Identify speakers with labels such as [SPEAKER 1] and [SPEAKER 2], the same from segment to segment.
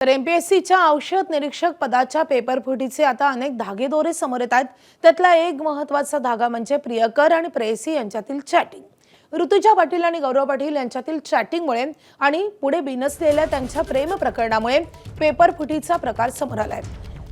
[SPEAKER 1] तर एमपीएससीच्या औषध निरीक्षक पदाच्या पेपरफुटीचे आता अनेक धागेदोरे समोर येत आहेत। त्यातला एक महत्त्वाचा धागा म्हणजे प्रियकर आणि प्रेयसी यांच्यातील चॅटिंग। ऋतुजा पाटील आणि गौरव पाटील यांच्यातील चॅटिंगमुळे आणि पुढे बिनसलेल्या त्यांच्या प्रेम प्रकरणामुळे पेपरफुटीचा प्रकार समोर आलाय।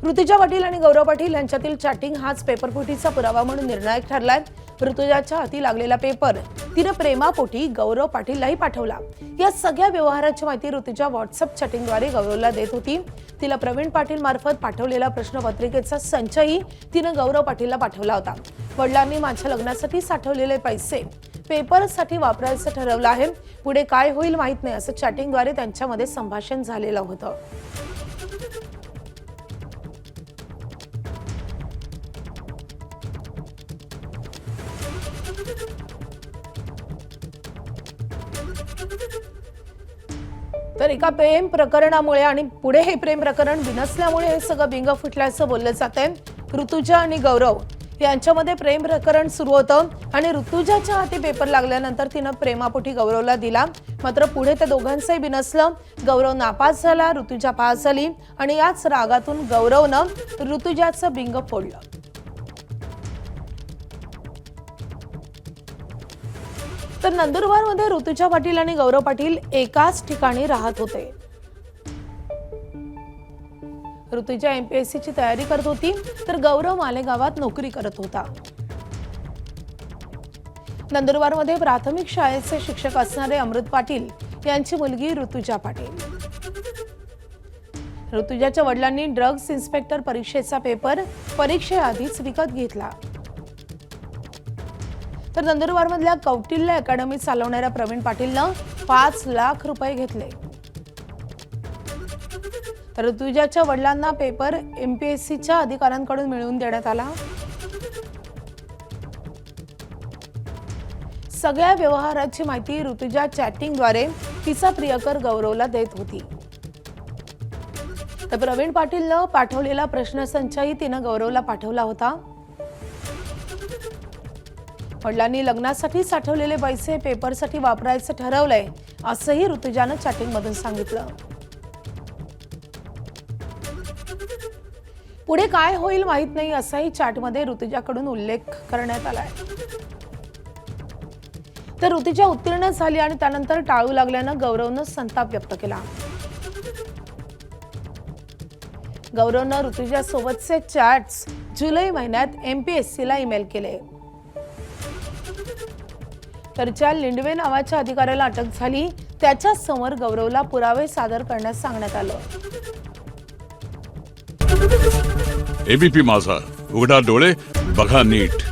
[SPEAKER 1] ऋतुजा पाटील आणि गौरव पाटील यांच्यातील चॅटिंग हाच पेपरफुटीचा पुरावा म्हणून निर्णायक ठरलाय। ऋतुजाच्या हाती लागलेला पेपर तिने प्रेमापोटी गौरव पाटीललाही पाठवला। या सगळ्या व्यवहाराची माहिती ऋतुजा व्हॉट्सअप चॅटिंगद्वारे गौरवला देत होती। तिला प्रवीण पाटील मार्फत पाठवलेला प्रश्नपत्रिकेचा संचही तिने गौरव पाटीलला पाठवला होता। वडिलांनी माझ्या लग्नासाठी साठवलेले पैसे पेपरसाठी वापरायचं ठरवलं आहे, पुढे काय होईल माहित नाही, असं चॅटिंगद्वारे त्यांच्यामध्ये संभाषण झालेलं होतं। तर एका प्रेम प्रकरणामुळे आणि पुढे हे प्रेम प्रकरण बिनसल्यामुळे हे सगळं बिंग फुटल्याचं बोललं जातंय। ऋतुजा आणि गौरव यांच्यामध्ये प्रेम प्रकरण सुरू होतं आणि ऋतुजाच्या हाती पेपर लागल्यानंतर तिनं प्रेमापोटी गौरवला दिला। मात्र पुढे त्या दोघांचंही बिनसलं। गौरव नापास झाला, ऋतुजा पास झाली आणि याच रागातून गौरवनं ऋतुजाचं बिंग फोडलं। तर नंदुरबारमध्ये ऋतुजा पाटील आणि गौरव पाटील एकाच ठिकाणी राहत होते। ऋतुजा एमपीएससीची तयारी करत होती तर गौरव मालेगावात नोकरी करत होता। नंदुरबारमध्ये प्राथमिक शाळेचे शिक्षक असणारे अमृत पाटील यांची मुलगी ऋतुजा पाटील। ऋतुजाच्या वडिलांनी ड्रग्ज इन्स्पेक्टर परीक्षेचा पेपर परीक्षेआधीच विकत घेतला। तर नंदुरबारमधल्या कौटिल्य अकॅडमी चालवणाऱ्या प्रवीण पाटीलनं 5 लाख रुपये घेतले। तर ऋतुजाच्या वडिलांना पेपर एमपीएससीच्या अधिकाऱ्यांकडून मिळवून देण्यात आला। सगळ्या व्यवहाराची माहिती ऋतुजा चॅटिंगद्वारे तिचा प्रियकर गौरवला देत होती। तर प्रवीण पाटीलनं पाठवलेला प्रश्नसंचही तिनं गौरवला पाठवला होता। वडिलांनी लग्नासाठी साठवलेले पैसे पेपरसाठी वापरायचं ठरवलंय, असंही ऋतुजानं चॅटिंगमधून सांगितलं। पुढे काय होईल माहित नाही, असाही चॅटमध्ये ऋतुजाकडून उल्लेख करण्यात आलाय। तर ऋतुजा उत्तीर्ण झाली आणि त्यानंतर टाळू लागल्यानं गौरवनं संताप व्यक्त केला। गौरवनं ऋतुजा सोबतचे चॅट्स जुलै महिन्यात एमपीएससीला ईमेल केले। तर ज्या लिंडवे नावाच्या अधिकाऱ्याला अटक झाली त्याच्या समोर गौरवला पुरावे सादर करण्यास सांगण्यात आलं।
[SPEAKER 2] एबीपी माझा, उघडा डोळे बघा नीट।